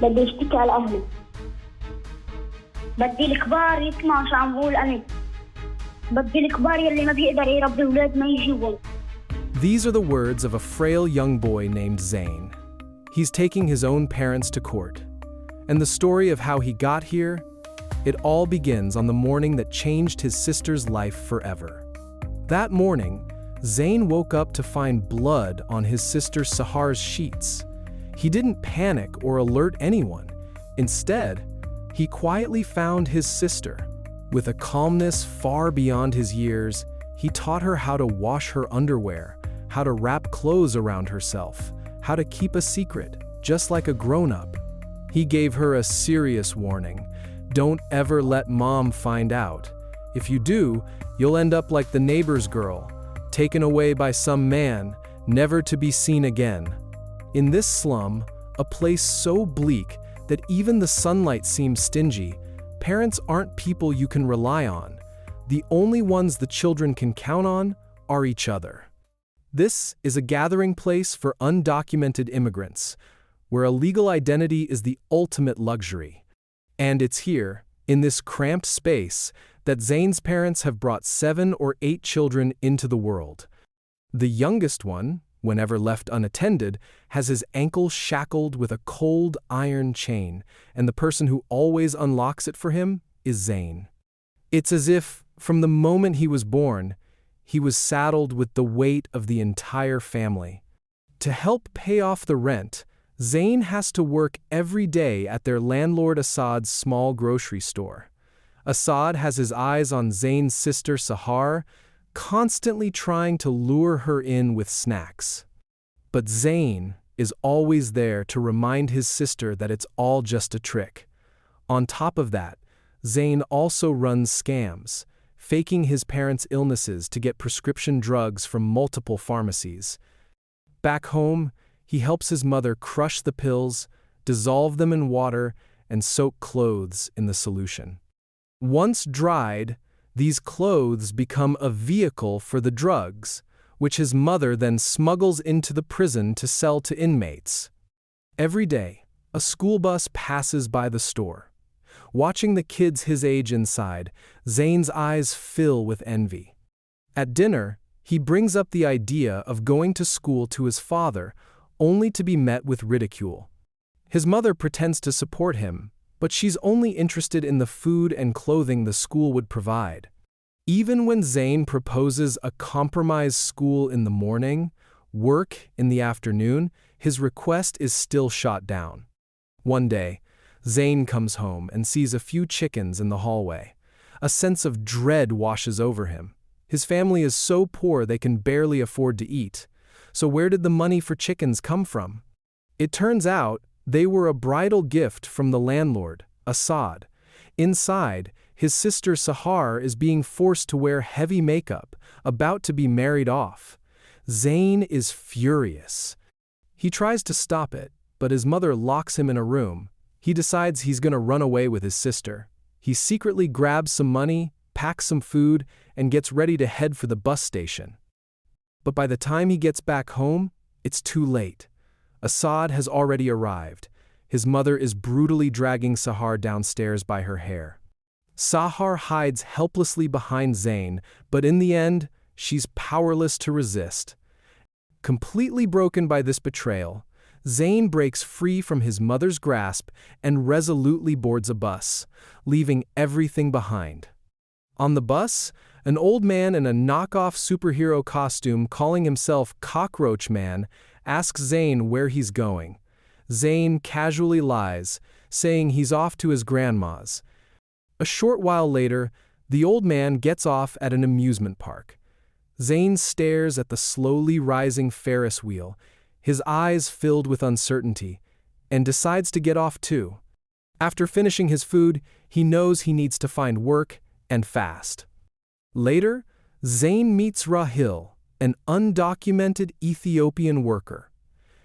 بدي اشتكي على أهلي. بدي الكبار يسمعوا شو عم بقول أنا. بدي الكبار يلي ما بيقدر يربي أولاد ما يجيبهم. These are the words of a frail young boy named Zain. He's taking his own parents to court. And the story of how he got here, it all begins on the morning that changed his sister's life forever. That morning, Zain woke up to find blood on his sister Sahar's sheets. He didn't panic or alert anyone. Instead, he quietly found his sister. With a calmness far beyond his years, he taught her how to wash her underwear, how to wrap clothes around herself, how to keep a secret, just like a grown-up. He gave her a serious warning. Don't ever let mom find out. If you do, you'll end up like the neighbor's girl, taken away by some man, never to be seen again. In this slum, a place so bleak that even the sunlight seems stingy, parents aren't people you can rely on. The only ones the children can count on are each other. This is a gathering place for undocumented immigrants, where a legal identity is the ultimate luxury. And it's here, in this cramped space, that Zain's parents have brought 7 or 8 children into the world. The youngest one, whenever left unattended, has his ankle shackled with a cold iron chain, and the person who always unlocks it for him is Zain. It's as if, from the moment he was born, he was saddled with the weight of the entire family. To help pay off the rent, Zain has to work every day at their landlord Assad's small grocery store. Assad has his eyes on Zain's sister Sahar, constantly trying to lure her in with snacks. But Zain is always there to remind his sister that it's all just a trick. On top of that, Zain also runs scams, faking his parents' illnesses to get prescription drugs from multiple pharmacies. Back home, he helps his mother crush the pills, dissolve them in water, and soak clothes in the solution. Once dried, these clothes become a vehicle for the drugs, which his mother then smuggles into the prison to sell to inmates. Every day, a school bus passes by the store. Watching the kids his age inside, Zain's eyes fill with envy. At dinner, he brings up the idea of going to school to his father, only to be met with ridicule. His mother pretends to support him, but she's only interested in the food and clothing the school would provide. Even when Zain proposes a compromise school in the morning, work in the afternoon, his request is still shot down. One day, Zain comes home and sees a few chickens in the hallway. A sense of dread washes over him. His family is so poor they can barely afford to eat. So where did the money for chickens come from? It turns out they were a bridal gift from the landlord, Assad. Inside, his sister Sahar is being forced to wear heavy makeup, about to be married off. Zain is furious. He tries to stop it, but his mother locks him in a room. He decides he's going to run away with his sister. He secretly grabs some money, packs some food, and gets ready to head for the bus station. But by the time he gets back home, it's too late. Assad has already arrived. His mother is brutally dragging Sahar downstairs by her hair. Sahar hides helplessly behind Zain, but in the end, she's powerless to resist. Completely broken by this betrayal, Zain breaks free from his mother's grasp and resolutely boards a bus, leaving everything behind. On the bus, an old man in a knockoff superhero costume calling himself Cockroach Man asks Zain where he's going. Zain casually lies, saying he's off to his grandma's. A short while later, the old man gets off at an amusement park. Zain stares at the slowly rising Ferris wheel, his eyes filled with uncertainty, and decides to get off too. After finishing his food, he knows he needs to find work, and fast. Later, Zain meets Rahil, an undocumented Ethiopian worker.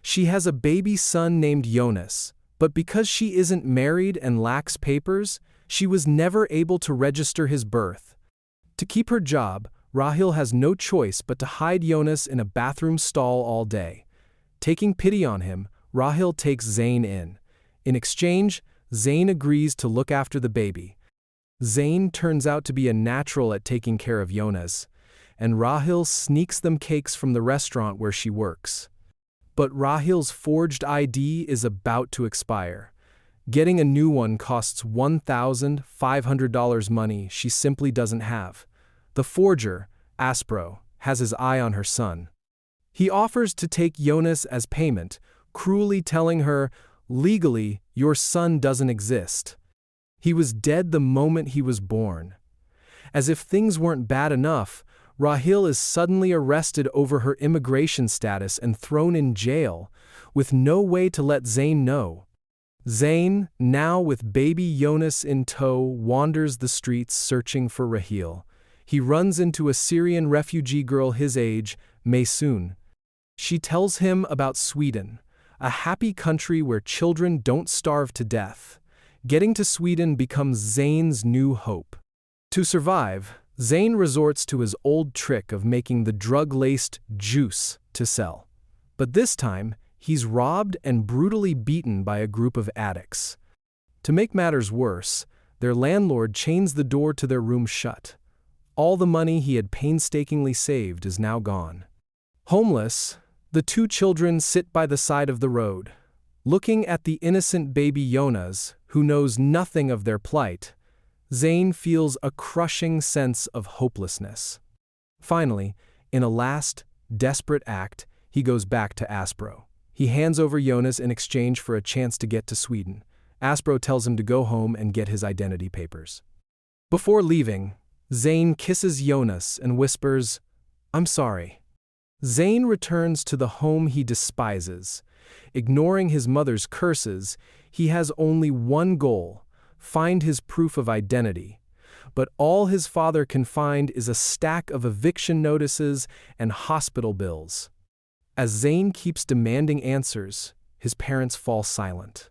She has a baby son named Jonas, but because she isn't married and lacks papers, she was never able to register his birth. To keep her job, Rahil has no choice but to hide Jonas in a bathroom stall all day. Taking pity on him, Rahil takes Zain in. In exchange, Zain agrees to look after the baby. Zain turns out to be a natural at taking care of Jonas, and Rahil sneaks them cakes from the restaurant where she works. But Rahil's forged ID is about to expire. Getting a new one costs $1,500 money she simply doesn't have. The forger, Aspro, has his eye on her son. He offers to take Jonas as payment, cruelly telling her, "Legally, your son doesn't exist. He was dead the moment he was born." As if things weren't bad enough, Rahil is suddenly arrested over her immigration status and thrown in jail, with no way to let Zain know. Zain, now with baby Jonas in tow, wanders the streets searching for Rahil. He runs into a Syrian refugee girl his age, Maysoon. She tells him about Sweden, a happy country where children don't starve to death. Getting to Sweden becomes Zain's new hope. To survive, Zain resorts to his old trick of making the drug-laced juice to sell. But this time, he's robbed and brutally beaten by a group of addicts. To make matters worse, their landlord chains the door to their room shut. All the money he had painstakingly saved is now gone. Homeless, the two children sit by the side of the road, looking at the innocent baby Jonas, who knows nothing of their plight. Zain feels a crushing sense of hopelessness. Finally, in a last, desperate act, he goes back to Aspro. He hands over Jonas in exchange for a chance to get to Sweden. Aspro tells him to go home and get his identity papers. Before leaving, Zain kisses Jonas and whispers, "I'm sorry." Zain returns to the home he despises. Ignoring his mother's curses, he has only one goal: find his proof of identity. But all his father can find is a stack of eviction notices and hospital bills. As Zain keeps demanding answers, his parents fall silent.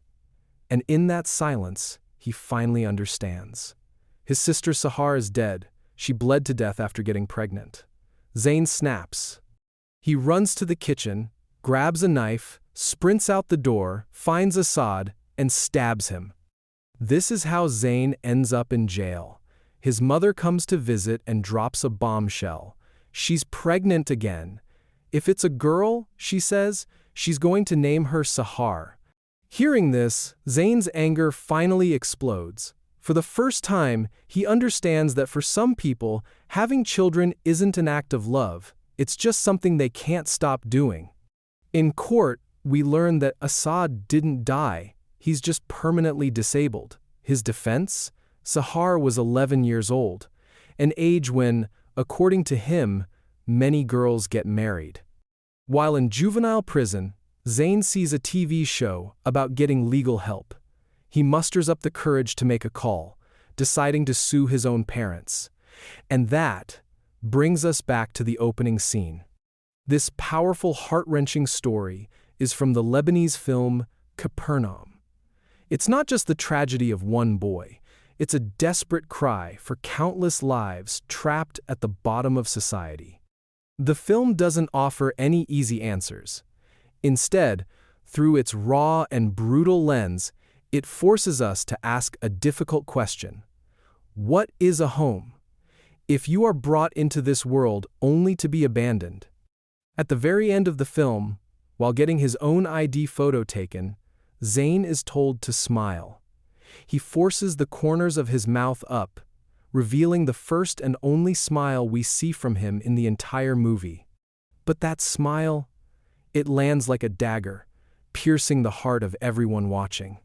And in that silence, he finally understands. His sister Sahar is dead. She bled to death after getting pregnant. Zain snaps. He runs to the kitchen, grabs a knife, sprints out the door, finds Assad, and stabs him. This is how Zain ends up in jail. His mother comes to visit and drops a bombshell. She's pregnant again. If it's a girl, she says, she's going to name her Sahar. Hearing this, Zain's anger finally explodes. For the first time, he understands that for some people, having children isn't an act of love. It's just something they can't stop doing. In court, we learn that Assad didn't die. He's just permanently disabled. His defense? Sahar was 11 years old, an age when, according to him, many girls get married. While in juvenile prison, Zain sees a TV show about getting legal help. He musters up the courage to make a call, deciding to sue his own parents. And that brings us back to the opening scene. This powerful, heart-wrenching story is from the Lebanese film Capernaum. It's not just the tragedy of one boy. It's a desperate cry for countless lives trapped at the bottom of society. The film doesn't offer any easy answers. Instead, through its raw and brutal lens, it forces us to ask a difficult question. What is a home? If you are brought into this world only to be abandoned. At the very end of the film, while getting his own ID photo taken, Zain is told to smile. He forces the corners of his mouth up, revealing the first and only smile we see from him in the entire movie. But that smile, it lands like a dagger, piercing the heart of everyone watching.